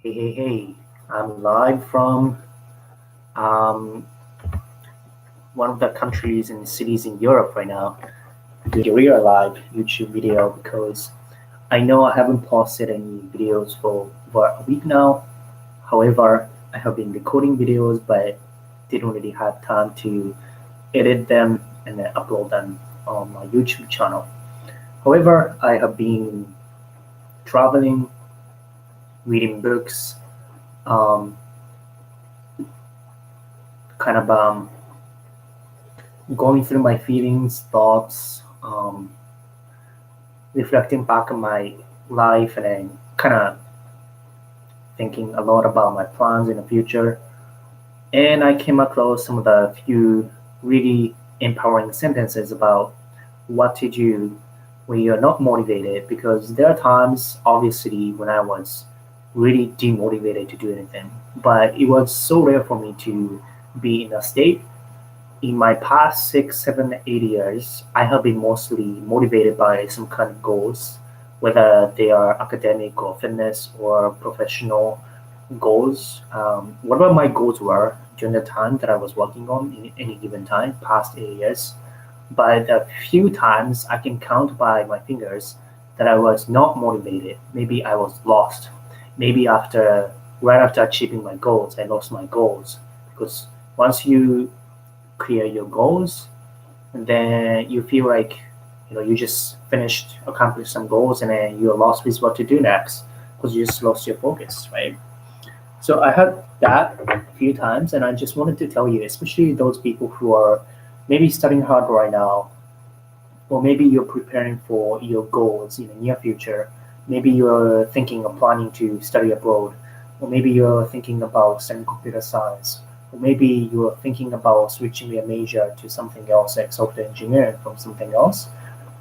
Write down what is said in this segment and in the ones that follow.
Hey. I'm live from um, one of the countries and cities in Europe right now. Doing a real live YouTube video because I know I haven't posted any videos for about a week now. However, I have been recording videos but didn't really have time to edit them and then upload them on my YouTube channel. However, I have been traveling, reading books, um, kind of going through my feelings, thoughts, reflecting back on my life, and then kind of thinking a lot about my plans in the future. And I came across some of the few really empowering sentences about what to do when you're not motivated, because there are times, obviously, when I was really demotivated to do anything, but it was so rare for me to be in a state. In my past 6, 7, 8 years, I have been mostly motivated by some kind of goals, whether they are academic or fitness or professional goals. Whatever my goals were during the time that I was working on in any given time, past 8 years. But a few times I can count by my fingers that I was not motivated. Maybe I was lost. Maybe right after achieving my goals, I lost my goals. Because once you clear your goals, and then you feel like you just finished accomplished some goals, and then you're lost with what to do next because you just lost your focus, right? So I had that a few times, and I just wanted to tell you, especially those people who are maybe studying hard right now, or maybe you're preparing for your goals in the near future. Maybe you're thinking of planning to study abroad, or maybe you're thinking about studying computer science, or maybe you're thinking about switching your major to something else, like software engineering from something else.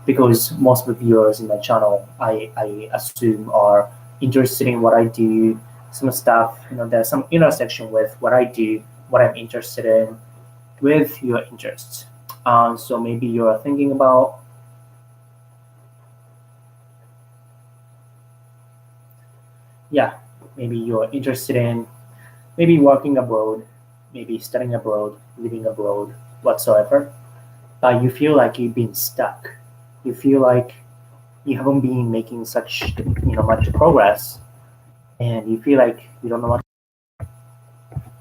Because most of the viewers in my channel, I assume, are interested in what I do, some stuff, there's some intersection with what I do, what I'm interested in, with your interests. So maybe you're thinking about maybe you're interested in maybe working abroad, maybe studying abroad, living abroad, whatsoever, but you feel like you've been stuck. You feel like you haven't been making such much progress, and you feel like you don't know what.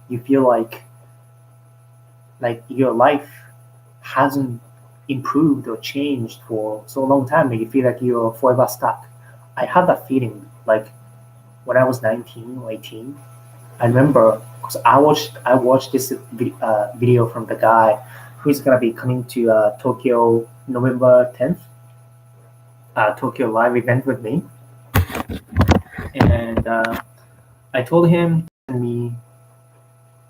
You feel like your life hasn't improved or changed for so long time that you feel like you're forever stuck. I had that feeling like when I was 19 or 18. I remember because I watched this video from the guy who's gonna be coming to Tokyo November 10th, Tokyo live event with me, and I told him to send me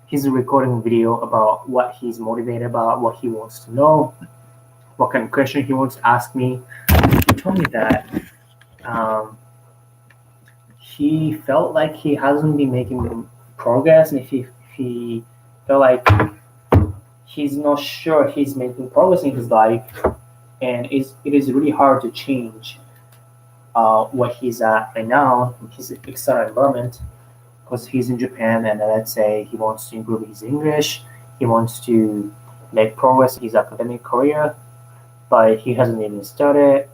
his recording video about what he's motivated about, what he wants to know, what kind of question he wants to ask me. He told me that he felt like he hasn't been making progress, and if he felt like he's not sure he's making progress in his life, and it is really hard to change what he's at right now, his external environment, because he's in Japan, and let's say he wants to improve his English, he wants to make progress in his academic career, but he hasn't even started,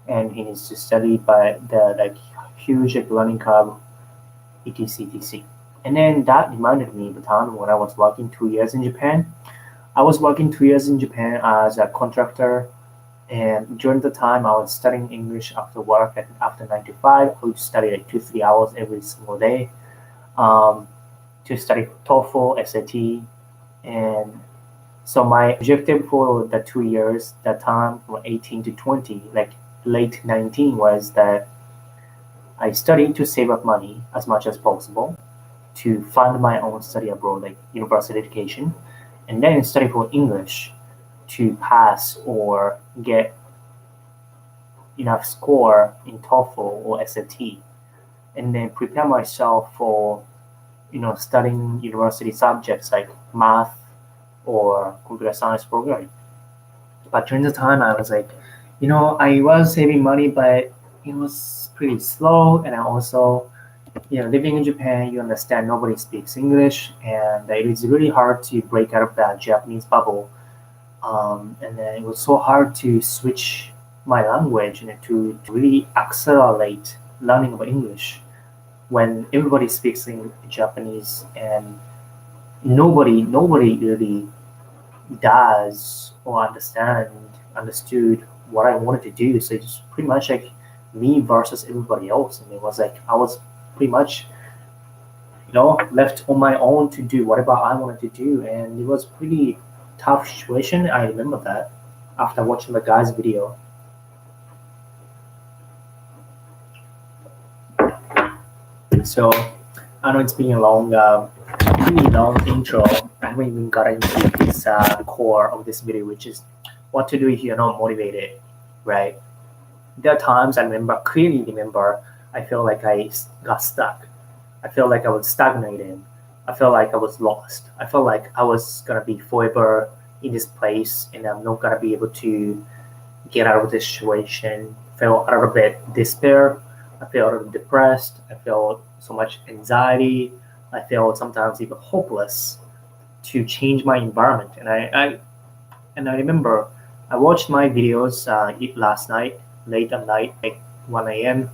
and he needs to study by the huge learning curve, etc. And then that reminded me of the time when I was working 2 years in Japan. I was working 2 years in Japan as a contractor, and during the time I was studying English after work, and after 9 to 5, I would study like 2, 3 hours every single day to study TOEFL, SAT, and so my objective for the 2 years, that time from 18 to 20, like late 19, was that I studied to save up money as much as possible to fund my own study abroad, like university education, and then study for English to pass or get enough score in TOEFL or SAT, and then prepare myself for studying university subjects like math or computer science programming. But during the time I was like, I was saving money, but it was pretty slow, and I also living in Japan, you understand nobody speaks English, and it is really hard to break out of that Japanese bubble. And then it was so hard to switch my language and to really accelerate learning of English when everybody speaks in Japanese and nobody really does or understood what I wanted to do. So it's pretty much like me versus everybody else, and it was like I was pretty much left on my own to do whatever I wanted to do, and it was pretty tough situation. I remember that after watching the guy's video. So I know it's been a really long intro. I haven't even got into this core of this video, which is what to do if you're not motivated, right? There are times clearly remember, I feel like I got stuck. I felt like I was stagnated. I felt like I was lost. I felt like I was gonna be forever in this place and I'm not gonna be able to get out of this situation. I felt a little bit despair. I felt a little depressed. I felt so much anxiety. I felt sometimes even hopeless to change my environment. And I remember I watched my videos last night, late at night, like 1 a.m.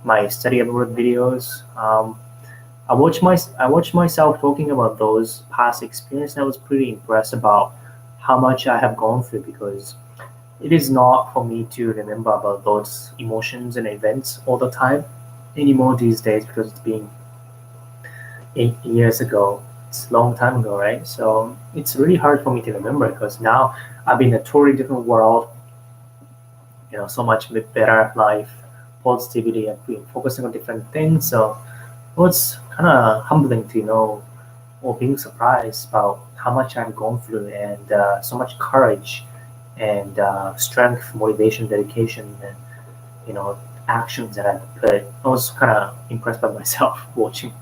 My study abroad videos. I watched myself talking about those past experiences, and I was pretty impressed about how much I have gone through, because it is not for me to remember about those emotions and events all the time anymore these days, because it's been 8 years ago. It's a long time ago, right? So it's really hard for me to remember, because now I've been in a totally different world, so much better life, positivity. I've been focusing on different things. So it was kind of humbling to know, or being surprised about how much I've gone through, and so much courage and strength, motivation, dedication, and actions that I put. I was kind of impressed by myself watching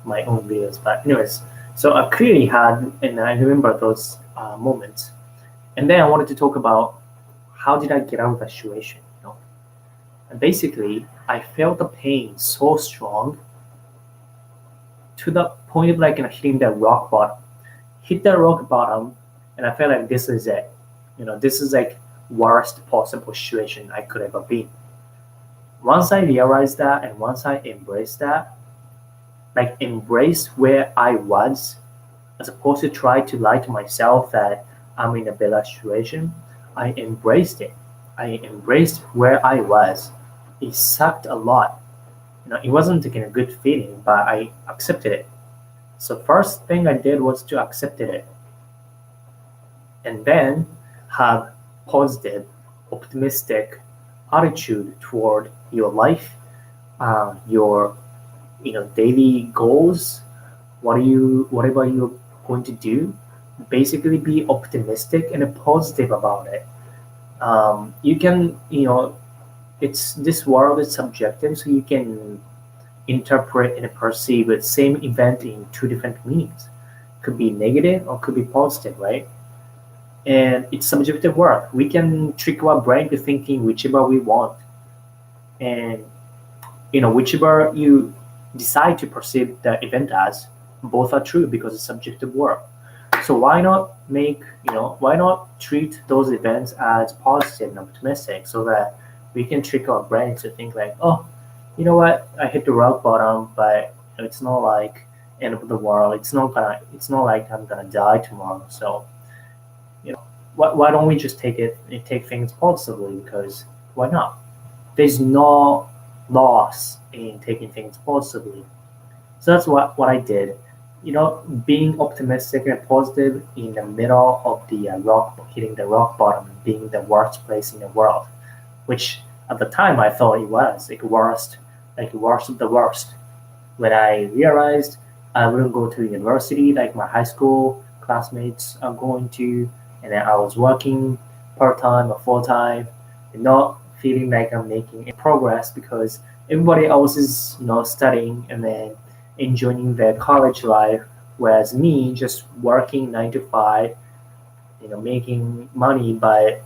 my own videos. But anyways, so I clearly had, and I remember those moments. And then I wanted to talk about how did I get out of that situation. And basically, I felt the pain so strong to the point of hitting that rock bottom. Hit that rock bottom, and I felt like this is it. This is like worst possible situation I could ever be. Once I realized that, and once I embraced that, embrace where I was, as opposed to try to lie to myself that I'm in a better situation, I embraced it. I embraced where I was. It sucked a lot. It wasn't a good feeling, but I accepted it. So first thing I did was to accept it, and then have positive, optimistic attitude toward your life, your daily goals, whatever you're going to do. Basically, be optimistic and positive about it. You can, it's this world is subjective, so you can interpret and perceive the same event in two different meanings. Could be negative or could be positive, right? And it's subjective work. We can trick our brain to thinking whichever we want, and whichever you decide to perceive the event as, both are true because it's subjective work. So why not why not treat those events as positive and optimistic, so that we can trick our brains to think like, oh, you know what, I hit the rock bottom, but it's not like end of the world. It's not like I'm gonna die tomorrow. So why don't we just take things positively? Because why not? There's no loss in taking things positively. So that's what I did. Being optimistic and positive in the middle of the hitting the rock bottom, being the worst place in the world, which at the time I thought it was worst of the worst. When I realized I wouldn't go to university like my high school classmates are going to, and then I was working part time or full time, and not feeling like I'm making progress because everybody else is studying and then enjoying their college life, whereas me just working 9 to 5, making money, but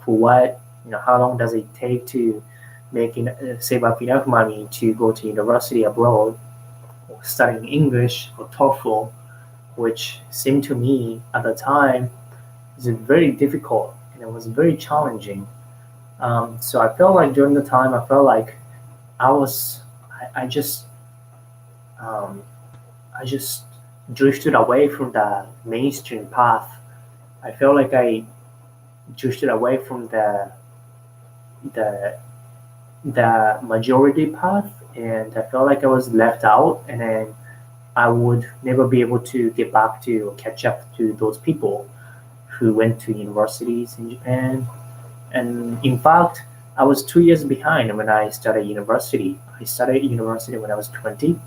for what? How long does it take to save up enough money to go to university abroad? studying English or TOEFL, which seemed to me at the time was very difficult and it was very challenging. So I felt like during the time, I felt like I just drifted away from the mainstream path. I felt like I drifted away from the majority path, and I felt like I was left out, and then I would never be able to get back to or catch up to those people who went to universities in Japan. And in fact, I was 2 years behind when I started university. I started university when I was 20.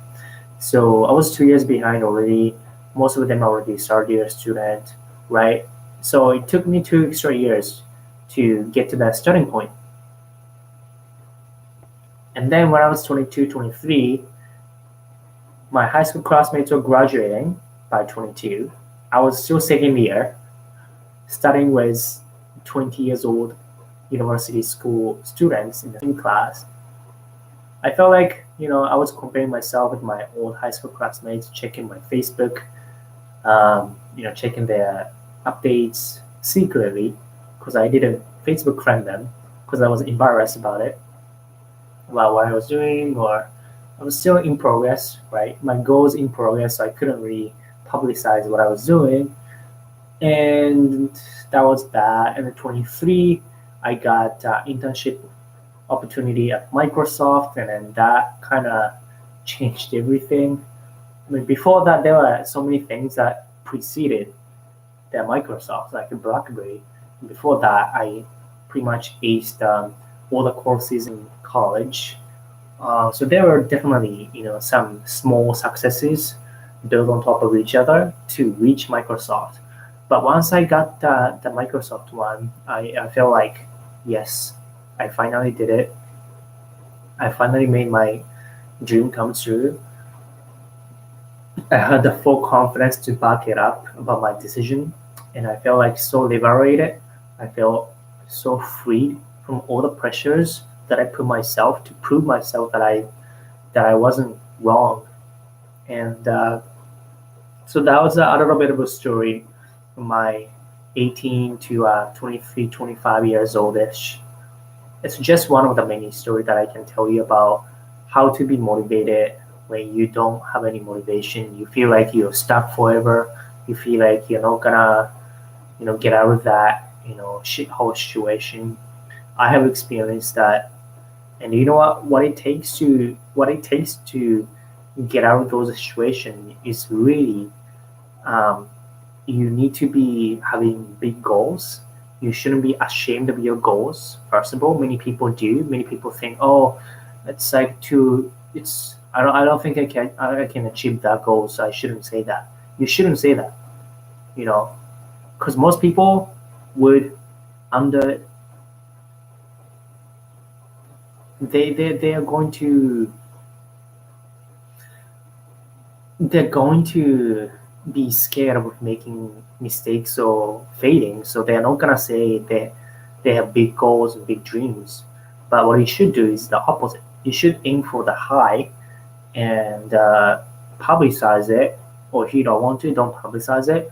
So I was 2 years behind already. Most of them already third year student, right? So it took me 2 extra years to get to that starting point. And then when I was 22, 23, my high school classmates were graduating by 22. I was still second year, studying with 20 years old university school students in the same class. I felt like, I was comparing myself with my old high school classmates, checking my Facebook, checking their updates secretly, because I didn't Facebook friend them because I was embarrassed about it, about what I was doing, or I was still in progress, right? My goals in progress, so I couldn't really publicize what I was doing. And that was that. And at 23, I got internship opportunity at Microsoft, and then that kind of changed everything. I mean, before that, there were so many things that preceded the Microsoft, like the BlackBerry. And before that, I pretty much aced all the courses in college. So there were definitely, some small successes built on top of each other to reach Microsoft. But once I got the Microsoft one, I felt like, yes, I finally did it. I finally made my dream come true. I had the full confidence to back it up about my decision, and I felt like so liberated. I felt so freed from all the pressures that I put myself to prove myself that I wasn't wrong. And so that was a little bit of a story from my 18 to 23, 25 years oldish. It's just one of the many stories that I can tell you about how to be motivated when you don't have any motivation. You feel like you're stuck forever. You feel like you're not gonna, get out of that, shithole situation. I have experienced that, and you know what it takes to get out of those situations is really, you need to be having big goals. You shouldn't be ashamed of your goals. First of all, many people do. Many people think, oh, it's like I don't think I can achieve that goal, so I shouldn't say that. You shouldn't say that, because most people would they're going to be scared of making mistakes or failing, so they're not gonna say that they have big goals and big dreams. But what you should do is the opposite. You should aim for the high and publicize it, or if you don't want to, don't publicize it,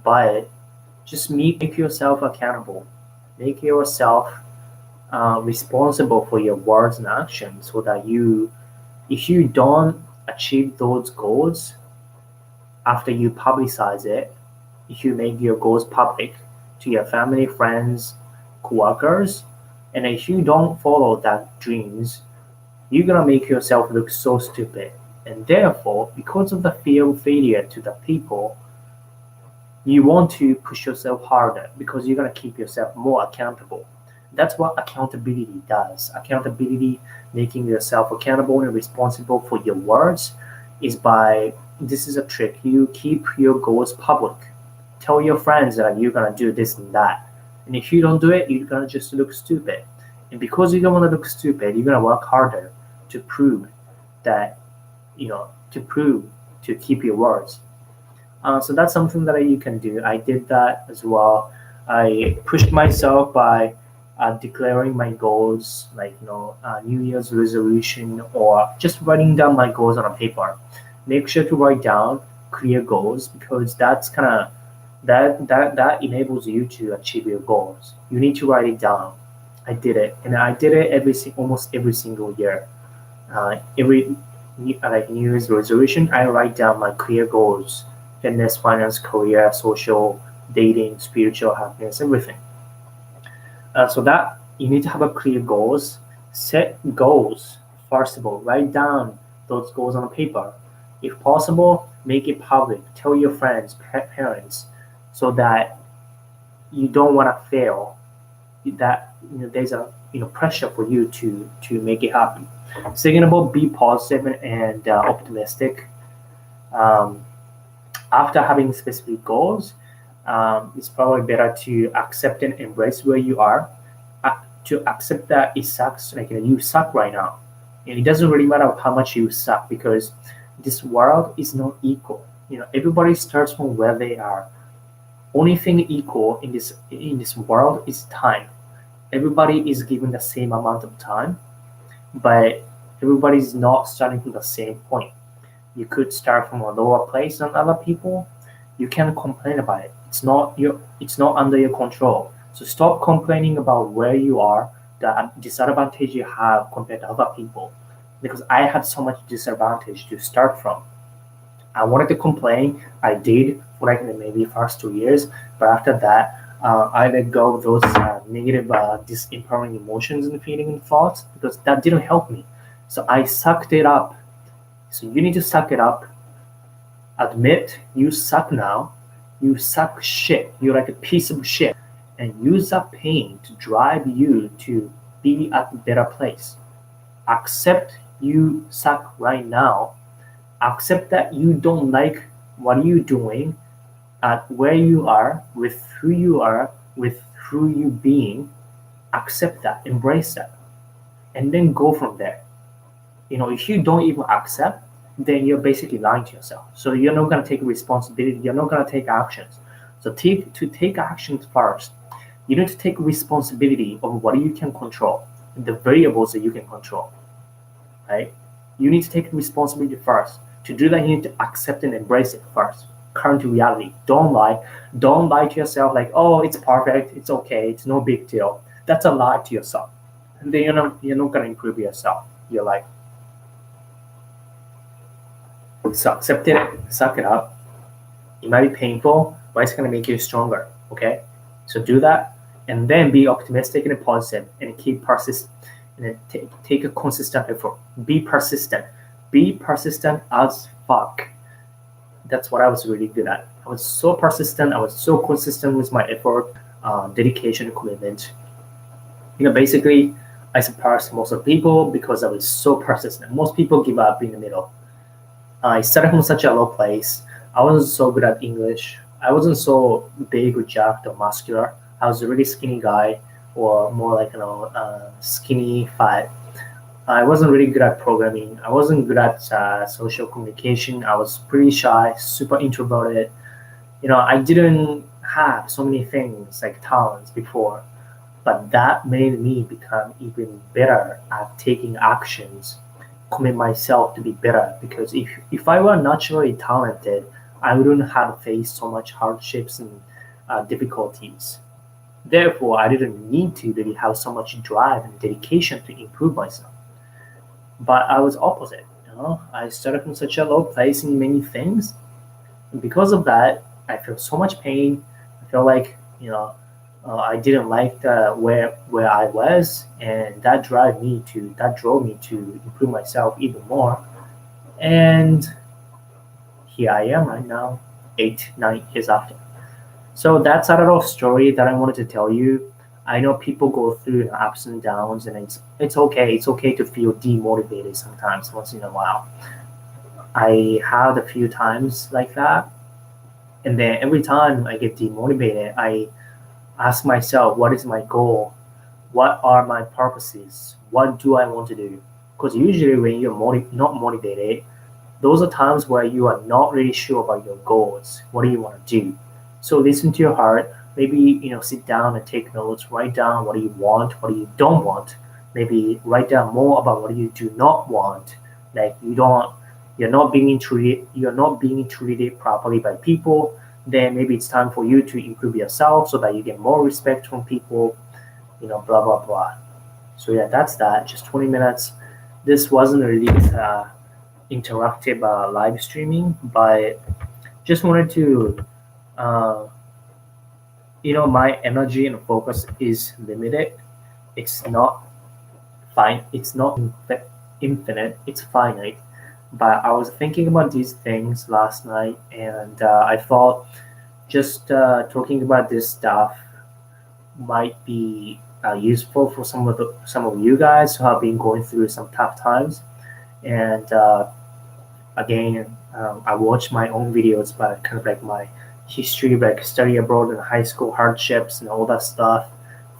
but just make yourself accountable. Make yourself responsible for your words and actions, so that if you don't achieve those goals after you publicize it, if you make your goals public to your family, friends, coworkers, and if you don't follow that dreams, you're gonna make yourself look so stupid. And therefore, because of the fear of failure to the people, you want to push yourself harder because you're gonna keep yourself more accountable. That's what accountability does. Accountability, making yourself accountable and responsible for your words, this is a trick. You keep your goals public. Tell your friends that you're gonna do this and that. And if you don't do it, you're gonna just look stupid. And because you don't want to look stupid, you're gonna work harder to prove that, to keep your words. So that's something that you can do. I did that as well. I pushed myself by declaring my goals, like New Year's resolution, or just writing down my goals on a paper. make sure to write down clear goals, because that's kind of that enables you to achieve your goals. You need to write it down. I did it, and I did it almost every single year. Every like New Year's resolution, I write down my clear goals: fitness, finance, career, social, dating, spiritual, happiness, everything. So that you need to have a clear goals. Set goals first of all. Write down those goals on paper. If possible, make it public. Tell your friends, parents, so that you don't want to fail. That there's a pressure for you to make it happen. Second of all, be positive and optimistic. After having specific goals, it's probably better to accept and embrace where you are. To accept that it sucks, like you suck right now, and it doesn't really matter how much you suck, because this world is not equal. Everybody starts from where they are. Only thing equal in this world is time. Everybody is given the same amount of time, but everybody is not starting from the same point. You could start from a lower place than other people. You can't complain about it. It's not under your control. So stop complaining about where you are, the disadvantage you have compared to other people. Because I had so much disadvantage to start from. I wanted to complain. I did for like maybe first 2 years, but after that, I let go of those negative, disempowering emotions and feelings and thoughts, because that didn't help me. So I sucked it up. So you need to suck it up. Admit you suck now. You suck shit. You're like a piece of shit. And use that pain to drive you to be at a better place. Accept you suck right now. Accept that you don't like what you're doing at where you are, with who you are, with who you being. Accept that, embrace that, and then go from there. If you don't even accept, then you're basically lying to yourself. So you're not going to take responsibility. You're not going to take actions. So to take actions first, you need to take responsibility of what you can control, the variables that you can control, right? You need to take responsibility first. To do that, you need to accept and embrace it first. Current reality. Don't lie. Don't lie to yourself like, oh, it's perfect, it's okay, it's no big deal. That's a lie to yourself. And then you're not going to improve yourself, your life. So accept it, suck it up. It might be painful, but it's going to make you stronger, okay? So do that, and then be optimistic and positive, and keep persistent, and take a consistent effort. Be persistent. Be persistent as fuck. That's what I was really good at. I was so persistent. I was so consistent with my effort, dedication, and commitment. Basically, I surpassed most of the people because I was so persistent. Most people give up in the middle. I started from such a low place. I wasn't so good at English. I wasn't so big or jacked or muscular. I was a really skinny guy, or more like skinny fat. I wasn't really good at programming. I wasn't good at social communication. I was pretty shy, super introverted. I didn't have so many things like talents before, but that made me become even better at taking actions, commit myself to be better. Because if I were naturally talented, I wouldn't have faced so much hardships and difficulties. Therefore, I didn't need to really have so much drive and dedication to improve myself. But I was opposite. I started from such a low place in many things, and because of that, I felt so much pain. I felt like I didn't like where I was, and that drove me to improve myself even more. And here I am right now, 8-9 years after. So that's a little story that I wanted to tell you. I know people go through ups and downs, and it's okay. It's okay to feel demotivated sometimes, once in a while. I had a few times like that, and then every time I get demotivated, I ask myself, what is my goal? What are my purposes? What do I want to do? Because usually when you're not motivated, those are times where you are not really sure about your goals. What do you want to do? So listen to your heart. Maybe sit down and take notes. Write down what you want, what you don't want. Maybe write down more about what you do not want. Like you don't you're not being treated properly by people, then maybe it's time for you to improve yourself so that you get more respect from people, blah blah blah. So yeah, that's that. Just 20 minutes. This wasn't really interactive live streaming, but just wanted to my energy and focus is limited. It's not infinite, it's finite. But I was thinking about these things last night, and I thought just talking about this stuff might be useful for some of you guys who have been going through some tough times. And again, I watch my own videos about kind of like my history, like study abroad and high school hardships and all that stuff,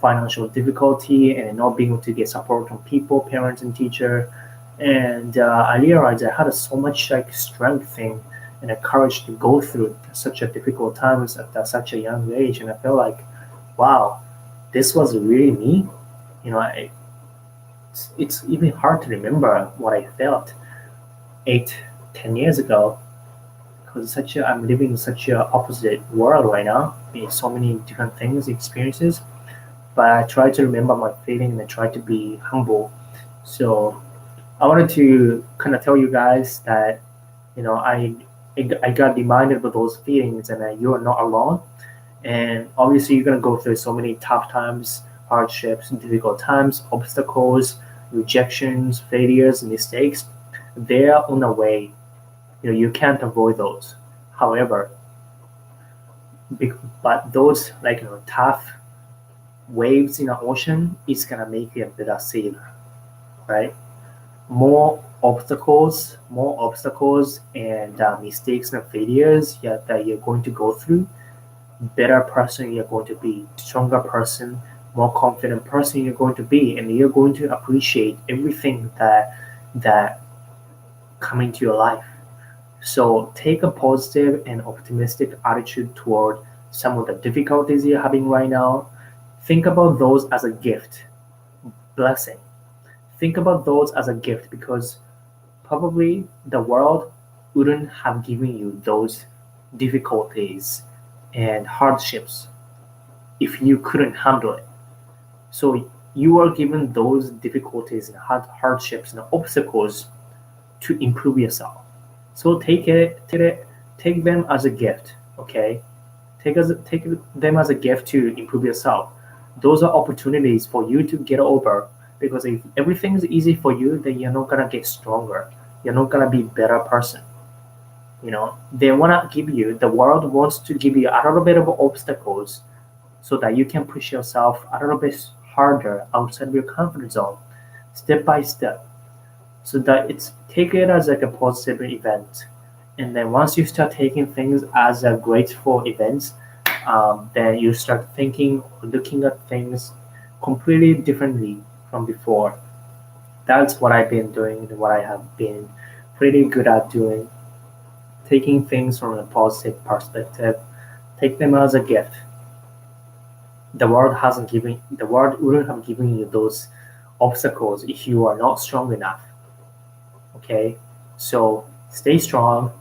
financial difficulty, and not being able to get support from people, parents, and teacher. And I realized I had so much like strength and a courage to go through such a difficult times at such a young age. And I felt like, wow, this was really me. It's even hard to remember what I felt 8-10 years ago, because I'm living in such a opposite world right now. There's so many different things, experiences, but I try to remember my feeling and I try to be humble. So I wanted to kind of tell you guys that I got reminded of those feelings, and that you are not alone. And obviously, you're gonna go through so many tough times, hardships, difficult times, obstacles, rejections, failures, mistakes. They're on the way. You can't avoid those. However, but those tough waves in the ocean is gonna make you a better sailor, right? More obstacles and mistakes and failures that you're going to go through, better person you're going to be, stronger person, more confident person you're going to be, and you're going to appreciate everything that come into your life. So take a positive and optimistic attitude toward some of the difficulties you're having right now. Think about those as a gift, blessing. Think about those as a gift, because probably the world wouldn't have given you those difficulties and hardships if you couldn't handle it. So you are given those difficulties and hardships and obstacles to improve yourself. So take them as a gift, okay? Take them as a gift to improve yourself. Those are opportunities for you to get over, because if everything is easy for you, then you're not gonna get stronger. You're not gonna be a better person. The world wants to give you a little bit of obstacles so that you can push yourself a little bit harder outside of your comfort zone, step by step. So that take it as like a positive event. And then once you start taking things as a grateful events, then you start thinking or looking at things completely differently from before. That's what I've been doing and what I have been pretty good at doing. Taking things from a positive perspective, take them as a gift. The world wouldn't have given you those obstacles if you are not strong enough. Okay, so stay strong.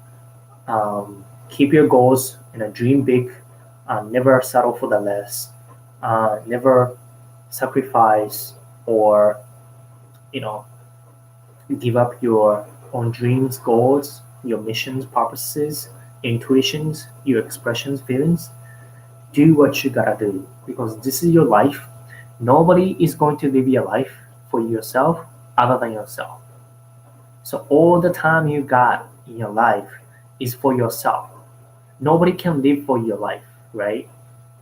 Keep your goals dream big. Never settle for the less. Never sacrifice or give up your own dreams, goals, your missions, purposes, intuitions, your expressions, feelings. Do what you gotta do, because this is your life. Nobody is going to live your life for yourself other than yourself. So all the time you got in your life is for yourself. Nobody can live for your life, right?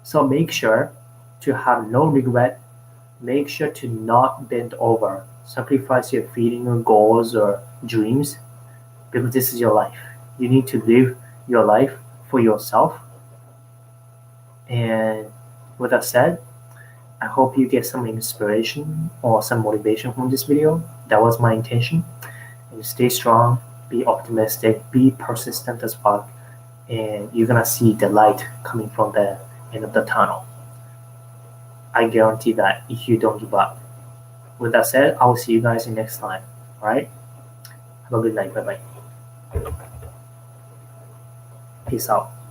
So make sure to have no regret. Make sure to not bend over, sacrifice your feeling or goals or dreams, because this is your life. You need to live your life for yourself. And with that said, I hope you get some inspiration or some motivation from this video. That was my intention. And stay strong, be optimistic, be persistent as fuck, and you're gonna see the light coming from the end of the tunnel. I guarantee that if you don't give up. With that said, I will see you guys in next time. Alright? Have a good night. Bye bye. Peace out.